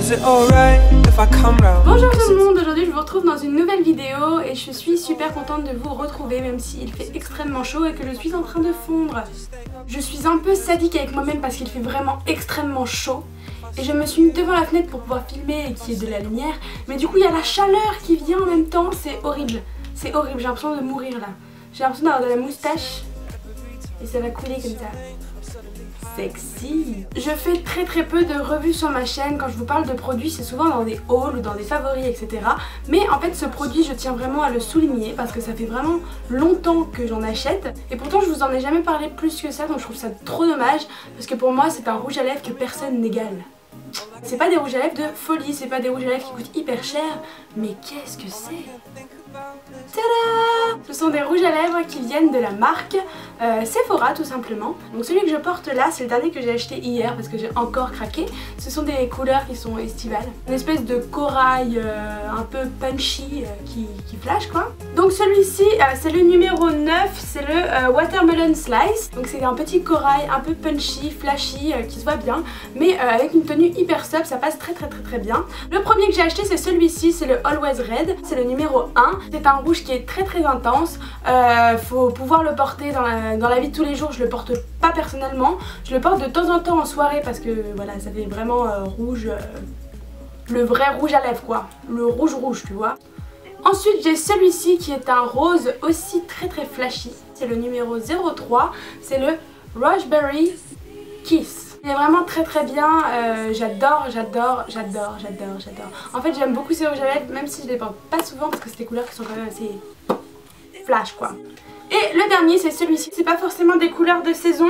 Bonjour tout le monde, aujourd'hui je vous retrouve dans une nouvelle vidéo et je suis super contente de vous retrouver même s'il fait extrêmement chaud et que je suis en train de fondre. Je suis un peu sadique avec moi-même parce qu'il fait vraiment extrêmement chaud et je me suis mise devant la fenêtre pour pouvoir filmer et qu'il y ait de la lumière, mais du coup il y a la chaleur qui vient en même temps, c'est horrible, j'ai l'impression de mourir là. J'ai l'impression d'avoir de la moustache et ça va couler comme ça. Sexy. Je fais très peu de revues sur ma chaîne. Quand je vous parle de produits, c'est souvent dans des hauls ou dans des favoris, etc. Mais en fait ce produit, je tiens vraiment à le souligner parce que ça fait vraiment longtemps que j'en achète et pourtant je vous en ai jamais parlé plus que ça, donc je trouve ça trop dommage parce que pour moi c'est un rouge à lèvres que personne n'égale. C'est pas des rouges à lèvres de folie, c'est pas des rouges à lèvres qui coûtent hyper cher, mais qu'est-ce que c'est? Tada! Ce sont des rouges à lèvres qui viennent de la marque Sephora tout simplement. Donc celui que je porte là, c'est le dernier que j'ai acheté hier parce que j'ai encore craqué. Ce sont des couleurs qui sont estivales. Une espèce de corail un peu punchy qui flash quoi. Donc celui-ci c'est le numéro 9, c'est le Watermelon Slice. Donc c'est un petit corail un peu punchy, flashy, qui se voit bien. Mais avec une tenue hyper sobre, ça passe très bien. Le premier que j'ai acheté c'est celui-ci, c'est le Always Red. C'est le numéro 1. C'est un rouge qui est très intense, faut pouvoir le porter dans la vie de tous les jours. Je le porte pas personnellement, je le porte de temps en temps en soirée parce que voilà ça fait vraiment rouge, le vrai rouge à lèvres quoi, le rouge tu vois. Ensuite j'ai celui-ci qui est un rose aussi très flashy, c'est le numéro 03, c'est le Raspberry Kiss. Il est vraiment très bien, j'adore. En fait j'aime beaucoup ces rouges à lèvres même si je les porte pas souvent parce que c'est des couleurs qui sont quand même assez flash quoi. Et le dernier c'est celui-ci, c'est pas forcément des couleurs de saison,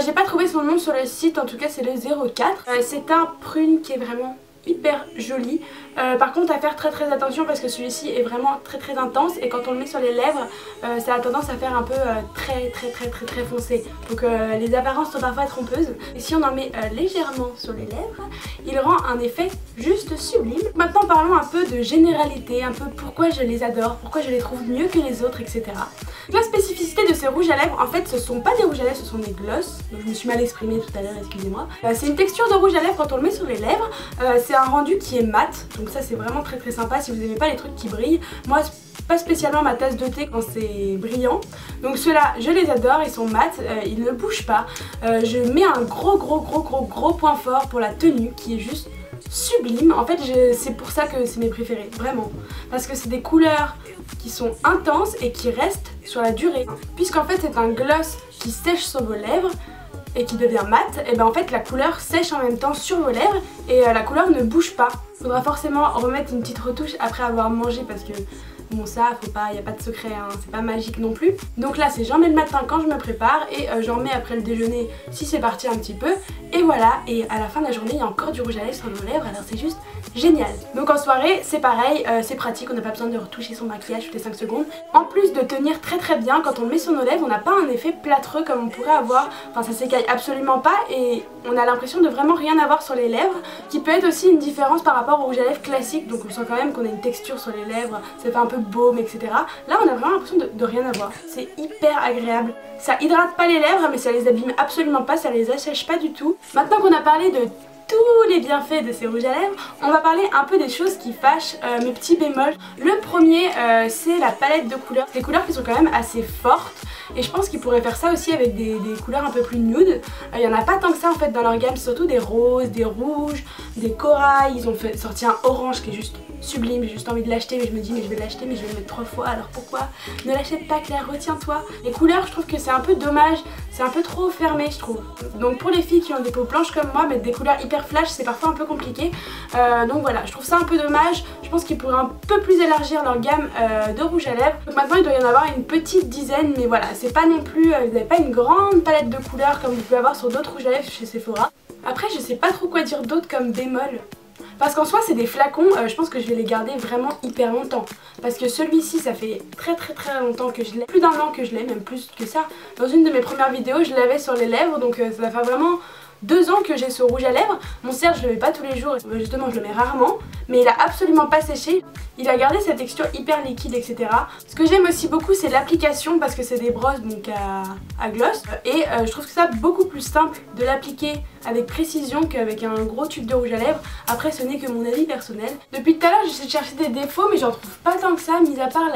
j'ai pas trouvé son nom sur le site, en tout cas c'est le 04. C'est un prune qui est vraiment hyper joli. Par contre à faire très attention parce que celui-ci est vraiment très intense et quand on le met sur les lèvres ça a tendance à faire un peu très foncé. Donc les apparences sont parfois trompeuses. Et si on en met légèrement sur les lèvres, il rend un effet juste sublime. Maintenant parlons un peu de généralité, un peu pourquoi je les adore, pourquoi je les trouve mieux que les autres, etc. La spécificité de ces rouges à lèvres, en fait ce sont pas des rouges à lèvres, ce sont des gloss. Donc je me suis mal exprimée tout à l'heure, excusez-moi. C'est une texture de rouge à lèvres quand on le met sur les lèvres. C'est un rendu qui est mat, donc ça c'est vraiment très sympa si vous aimez pas les trucs qui brillent. Moi c'est pas spécialement ma tasse de thé quand c'est brillant, donc ceux-là je les adore, ils sont mat, ils ne bougent pas. Je mets un gros point fort pour la tenue qui est juste sublime. En fait c'est pour ça que c'est mes préférés, vraiment, parce que c'est des couleurs qui sont intenses et qui restent sur la durée, puisqu'en fait c'est un gloss qui sèche sur vos lèvres et qui devient mat, et ben en fait la couleur sèche en même temps sur vos lèvres et la couleur ne bouge pas. Faudra forcément remettre une petite retouche après avoir mangé parce que bon ça faut pas, y a pas de secret hein, c'est pas magique non plus. Donc là c'est j'en mets le matin quand je me prépare et j'en mets après le déjeuner si c'est parti un petit peu, et voilà, et à la fin de la journée il y a encore du rouge à lèvres sur nos lèvres, alors c'est juste génial. Donc en soirée c'est pareil, c'est pratique, on n'a pas besoin de retoucher son maquillage toutes les 5 secondes. En plus de tenir très bien, quand on le met sur nos lèvres on n'a pas un effet plâtreux comme on pourrait avoir, enfin ça s'écaille absolument pas et on a l'impression de vraiment rien avoir sur les lèvres, qui peut être aussi une différence par rapport au rouge à lèvres classique, donc on sent quand même qu'on a une texture sur les lèvres, ça fait un peu baume, etc. Là on a vraiment l'impression de rien avoir, c'est hyper agréable. Ça hydrate pas les lèvres mais ça les abîme absolument pas, ça les assèche pas du tout. Maintenant qu'on a parlé de tous les bienfaits de ces rouges à lèvres, on va parler un peu des choses qui fâchent, mes petits bémols. Le premier c'est la palette de couleurs, des couleurs qui sont quand même assez fortes et je pense qu'ils pourraient faire ça aussi avec des couleurs un peu plus nude. Il y en a pas tant que ça en fait dans leur gamme, surtout des roses, des rouges, des corails. Ils ont sorti un orange qui est juste sublime, j'ai juste envie de l'acheter mais je me dis mais je vais l'acheter mais je vais le mettre 3 fois, alors pourquoi? Ne l'achète pas Claire, retiens-toi. Les couleurs je trouve que c'est un peu dommage, c'est un peu trop fermé je trouve. Donc pour les filles qui ont des peaux blanches comme moi, mettre des couleurs hyper flash c'est parfois un peu compliqué. Donc voilà, je trouve ça un peu dommage, je pense qu'ils pourraient un peu plus élargir leur gamme de rouge à lèvres. Donc maintenant il doit y en avoir une petite dizaine, mais voilà, c'est pas non plus, vous n'avez pas une grande palette de couleurs comme vous pouvez avoir sur d'autres rouges à lèvres chez Sephora. Après je sais pas trop quoi dire d'autre comme bémol. Parce qu'en soi c'est des flacons, je pense que je vais les garder vraiment hyper longtemps. Parce que celui-ci ça fait très longtemps que je l'ai, plus d'1 an que je l'ai, même plus que ça. Dans une de mes premières vidéos je l'avais sur les lèvres, donc ça va faire vraiment 2 ans que j'ai ce rouge à lèvres. Mon cierge je le mets pas tous les jours, justement je le mets rarement, mais il a absolument pas séché. Il a gardé sa texture hyper liquide, etc. Ce que j'aime aussi beaucoup c'est l'application, parce que c'est des brosses donc à gloss, et je trouve que ça beaucoup plus simple de l'appliquer avec précision qu'avec un gros tube de rouge à lèvres. Après ce n'est que mon avis personnel. Depuis tout à l'heure j'essaie de chercher des défauts mais j'en trouve pas tant que ça, mis à part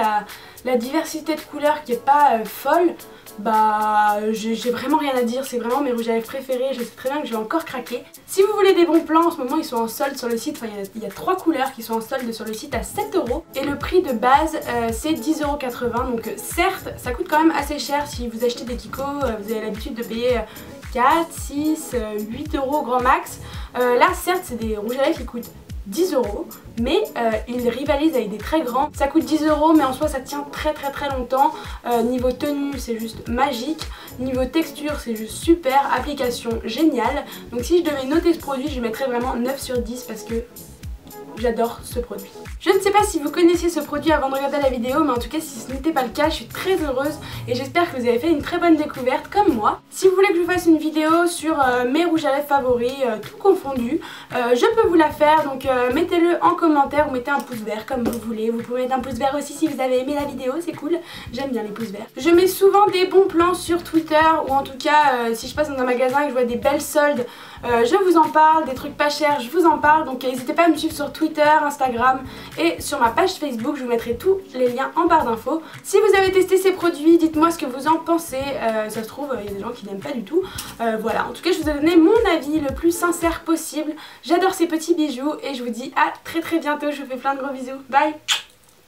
la diversité de couleurs qui est pas folle. Bah j'ai vraiment rien à dire, c'est vraiment mes rouges à lèvres préférés, je sais très bien que je vais encore craquer. Si vous voulez des bons plans, en ce moment ils sont en solde sur le site, enfin il y a 3 couleurs qui sont en solde sur le site à 7 € et le prix de base c'est 10,80 €, donc certes ça coûte quand même assez cher si vous achetez des Kiko, vous avez l'habitude de payer 4, 6, 8 € grand max. Là certes c'est des rouges à lèvres qui coûtent 10 €, mais ils rivalisent avec des très grands. Ça coûte 10 € mais en soi ça tient très longtemps. Niveau tenue c'est juste magique, niveau texture c'est juste super, application géniale. Donc si je devais noter ce produit je mettrais vraiment 9 sur 10 parce que j'adore ce produit. Je ne sais pas si vous connaissiez ce produit avant de regarder la vidéo, mais en tout cas si ce n'était pas le cas, je suis très heureuse et j'espère que vous avez fait une très bonne découverte comme moi. Si vous voulez que je vous fasse une vidéo sur mes rouges à lèvres favoris, tout confondu, je peux vous la faire, donc mettez-le en commentaire ou mettez un pouce vert comme vous voulez. Vous pouvez mettre un pouce vert aussi si vous avez aimé la vidéo, c'est cool, j'aime bien les pouces verts. Je mets souvent des bons plans sur Twitter ou en tout cas si je passe dans un magasin et que je vois des belles soldes, je vous en parle, des trucs pas chers, je vous en parle, donc n'hésitez pas à me suivre sur Twitter, Instagram et sur ma page Facebook, je vous mettrai tous les liens en barre d'infos. Si vous avez testé ces produits, dites-moi ce que vous en pensez, ça se trouve il y a des gens qui n'aiment pas du tout, voilà, en tout cas je vous ai donné mon avis le plus sincère possible, j'adore ces petits bijoux et je vous dis à très bientôt, je vous fais plein de gros bisous, bye.